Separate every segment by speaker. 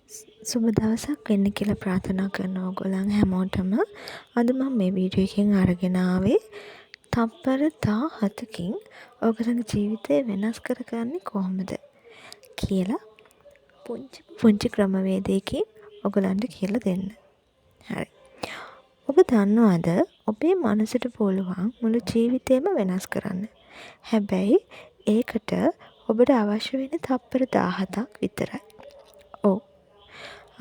Speaker 1: සුබ දවසක් වෙන්න කියලා ප්‍රාර්ථනා කරනවා ඔයගොල්ලන් හැමෝටම. අද මම මේ වීඩියෝ එකෙන් අරගෙන ආවේ තප්පර 17කින් ඔයගොල්ලන්ගේ ජීවිතය වෙනස් කරගන්නේ කොහොමද කියලා පුංචි ක්‍රමවේදයකින් ඔයගොල්ලන්ට කියලා දෙන්න. හරි. ඔබ දන්නවද ඔබේ මනසට පුළුවන් මුළු ජීවිතේම වෙනස් කරන්න. හැබැයි ඒකට ඔබට අවශ්‍ය වෙන්නේ තප්පර 17ක් විතරයි. ඔව්.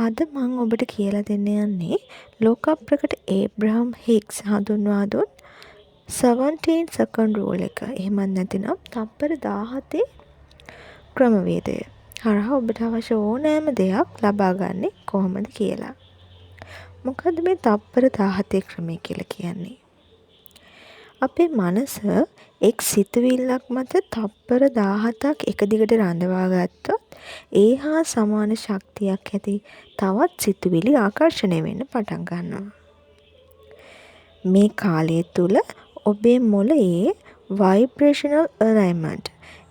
Speaker 1: අද මං ඔබට කියලා දෙන්න යන්නේ ලෝක ප්‍රකට ඒබ්‍රහම් හිග්ස් හඳුන්වා දුන් 17 second rule එක. එහෙමත් නැතිනම් තප්පර 17 ක්‍රමවේදය. හරහා ඔබට අවශ්‍ය ඕනෑම දෙයක් ලබා ගන්න කොහොමද කියලා. මොකද මේ තප්පර 17 ක්‍රමය කියලා කියන්නේ? අපේ මනස එක් සිතුවිල්ලක් මත තප්පර 17ක් එක දිගට රඳවා ගත්තොත් ඒ හා සමාන ශක්තියක් ඇති තවත් සිතුවිලි ආකර්ෂණය වෙන්න පටන් ගන්නවා. මේ කාලය තුල ඔබේ මොළයේ vibrational alignment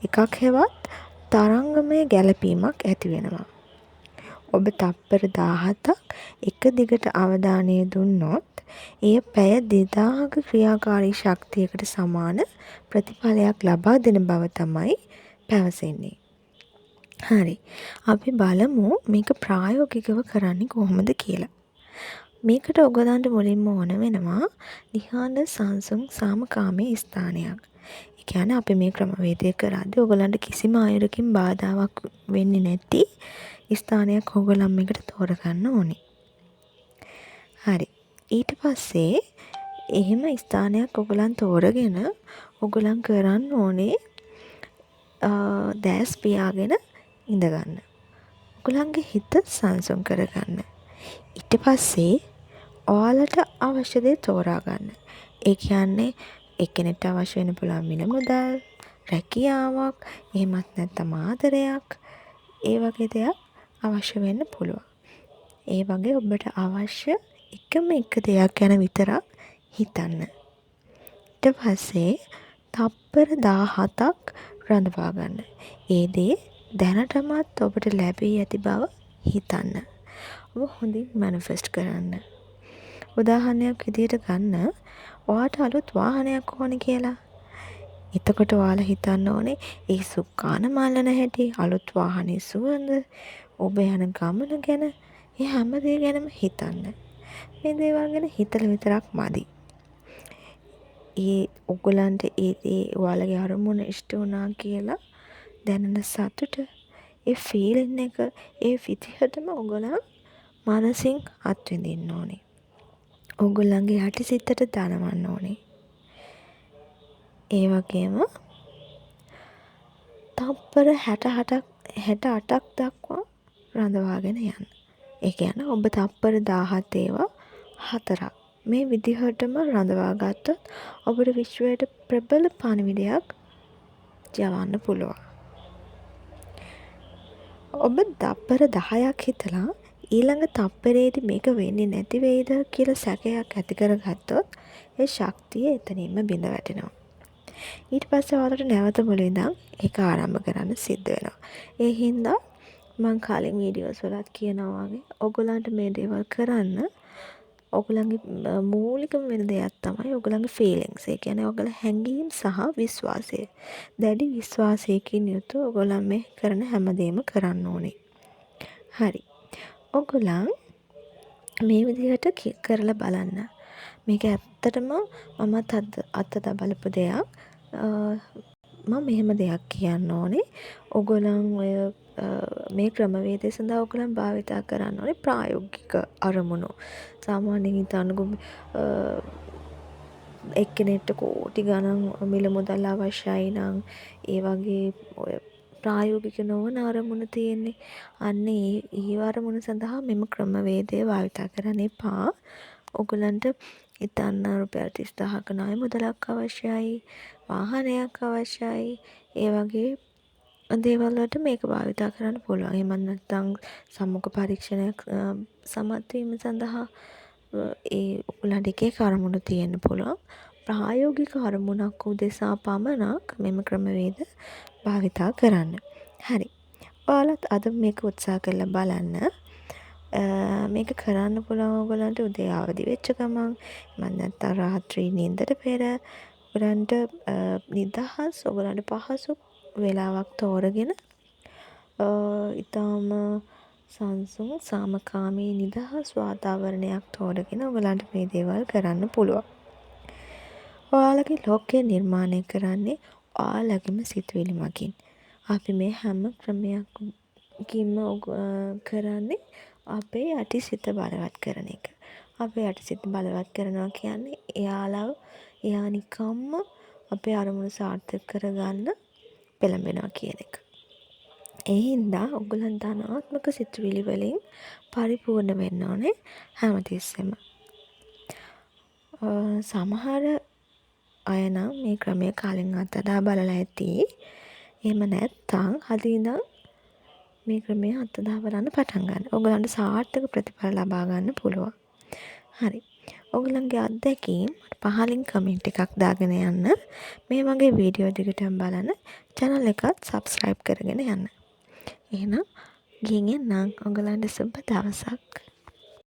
Speaker 1: එකක් හෙවත් තරංගමය ගැළපීමක් ඇති වෙනවා. ඔබ තප්පර 17ක් එක දිගට අවධානය දුන්නොත් එය පැය 2000ක ක්‍රියාකාරී ශක්තියකට සමාන ප්‍රතිඵලයක් ලබා දෙන බව තමයි පැවසෙන්නේ. හරි. අපි බලමු මේක ප්‍රායෝගිකව කරන්නේ කොහොමද කියලා. මේකට ඔයගලන්ට මුලින්ම ඕන වෙනවා නිහඬ සංසුන් සාමකාමී ස්ථානයක්. ඒ කියන්නේ අපි මේ ක්‍රමවේදය කරද්දී ඔයගලන්ට කිසිම අයුරකින් බාධාවක් වෙන්නේ නැති ස්ථානයක් ඔයගලන් මේකට තෝරගන්න ඕනේ. හරි. ඊට පස්සේ එහෙම ස්ථානයක් ඔයගලන් තෝරගෙන ඔයගලන් කරන්න ඕනේ දැස් පියාගෙන ඉඳගන්න. ඔයගලන්ගේ හිත සංසුන් කරගන්න. ඊට පස්සේ ඔයාලට අවශ්‍ය දේ තෝරා ගන්න. ඒ කියන්නේ එක්කෙනෙක්ට අවශ්‍ය වෙන පුළුවන් මිල මුදල්, රැකියාවක්, එහෙමත් නැත්නම් ආදරයක්, ඒ වගේ දෙයක් අවශ්‍ය වෙන්න පුළුවන්. ඒ වගේ ඔබට අවශ්‍ය එකම එක දෙයක් ගැන විතරක් හිතන්න. ඊට පස්සේ තප්පර 17ක් රඳවා ගන්න. ඒ දේ දැනටමත් ඔබට ලැබී ඇති බව හිතන්න. ඔබ හොඳින් මැනිෆෙස්ට් කරන්න. උදාහරණයක් විදිහට ගන්න ඔයාට අලුත් වාහනයක් ඕනේ කියලා. එතකොට ඔයාලා හිතන්න ඕනේ ඒ සුක්කාන මල්ලන හැටි, අලුත් වාහනේ සුවඳ, ඔබ යන ගමන ගැන, ඒ හැම දේ ගැනම හිතන්න. මේ දේවල් ගැන හිතලා විතරක් මදි. ඔයගලන්ට ඒ ඔයාලගේ අරමුණ ඉෂ්ට වුණා කියලා දැනෙන සතුට, ඒ ෆීලින් එක ඒ විදිහටම ඔයගලන් මනසින් අත්විඳින්න ඕනේ. ඔයගොල්ලන්ගේ යටිසිතට දනවන්න ඕනේ. ඒ වගේම තප්පර 68ක් දක්වා රඳවාගෙන යන්න. ඒ කියන්නේ ඔබ තප්පර 17 ඒවා 4ක් මේ විදිහටම රඳවා ගත්තොත් ඔබට විශ්වයට ප්‍රබල පණිවිඩයක් යවන්න පුළුවන්. ඔබ තප්පර 10ක් හිතලා ඊළඟ තප්පරේදී මේක වෙන්නේ නැති වෙයිද කියලා සැකයක් ඇති කරගත්තොත් ඒ ශක්තිය එතනින්ම බිඳ වැටෙනවා. ඊට පස්සේ ඔයාලට නැවත මුලින්ම ඒක ආරම්භ කරන්න සිද්ධ වෙනවා. ඒ හින්දා මම කලින් වීඩියෝස් වලත් කියනවා වගේ ඔයගොල්ලන්ට මේ දේවල් කරන්න ඔයගොල්ලන්ගේ මූලිකම වෙන දෙයක් තමයි ඔයගොල්ලන්ගේ ෆීලිංග්ස්. ඒ කියන්නේ ඔයගොල්ලෝ හැඟීම් සහ විශ්වාසය. දැඩි විශ්වාසයකින් යුතුව ඔයගොල්ලන් මේ කරන හැමදේම කරන්න ඕනේ. හරි. ඔයගොල්ලන් මේ විදිහට කරලා බලන්න. මේක ඇත්තටම මමත් අත්දැක බලපු දෙයක්. මම මෙහෙම දෙයක් කියන්න ඕනේ. ඔයගොල්ලන් ඔය මේ ක්‍රමවේදය සඳහා ඔයගොල්ලන් භාවිතා කරන්න ඕනේ ප්‍රායෝගික අරමුණු. සාමාන්‍යයෙන් හිතන්නකො එක්කෙනෙක්ට කෝටි ගණන් මිල මුදල් අවශ්‍යයි නම් ඒ වගේ ඔය ප්‍රායෝගික නොවන අරමුණ තියෙන්නේ. අන්න ඒ අරමුණ සඳහා මෙම ක්‍රමවේදය භාවිතා කරන්න එපා. ඔයගලන්ට හිතන්න රුපියල් 30000ක ණය මුදලක් අවශ්‍යයි, වාහනයක් අවශ්‍යයි, ඒ වගේ දේවල් වලට මේක භාවිතා කරන්න පුළුවන්. එහෙම නැත්නම් සම්මුඛ පරීක්ෂණයක් සමත් වීම සඳහා ඒ ඔයගලන්ට එක එක අරමුණු තියෙන්න පුළුවන්. ප්‍රායෝගික අරමුණක් උදෙසා පමණක් මෙම ක්‍රමවේද භාවිතා කරන්න. හරි. ඔයාලත් අද මේක උත්සාහ කරලා බලන්න. මේක කරන්න පුළුවන් ඔයගලන්ට උදේ අවදි වෙච්ච ගමන්. එහෙම නැත්නම් රාත්‍රී නිින්දට පෙර ඔයගලන්ට නිදහස් ඔයගලන්ට පහසු වෙලාවක් තෝරගෙන ඉතාම සංසුන් සාමකාමී නිදහස් වාතාවරණයක් තෝරගෙන ඔයගලන්ට මේ දේවල් කරන්න පුළුවන්. ඔයාලගේ ලෝකය නිර්මාණය කරන්නේ ඔයාලගේම සිතුවිලි මගින්. අපි මේ හැම ක්‍රමයකින්ම කරන්නේ අපේ යටි සිත බලවත් කරන එක. අපේ යටි සිත බලවත් කරනවා කියන්නේ එයා නිකම්ම අපේ අරමුණු සාර්ථක කරගන්න පෙළඹෙනවා කියන එක. ඒ හින්දා ඔයගොල්ලන් ධනාත්මක සිතුවිලි වලින් පරිපූර්ණ වෙන්න ඕනේ හැමතිස්සෙම. සමහර අය නම් මේ ක්‍රමය කලින් අත්දැක බලලා ඇති. එහෙම නැත්නම් අද ඉඳන් මේ ක්‍රමය අත්දැක බලන්න පටන් ගන්න. ඔයගලන්ට සාර්ථක ප්‍රතිඵල ලබා ගන්න පුළුවන්. හරි. ඔයගලන්ගේ අත්දැකීම් පහලින් කමෙන්ට් එකක් දාගෙන යන්න. මේ වගේ වීඩියෝ දිගටම බලන්න channel එකත් subscribe කරගෙන යන්න. එහෙනම් ගිහින් එන්නම්. ඔයගලන්ට සුබ දවසක්.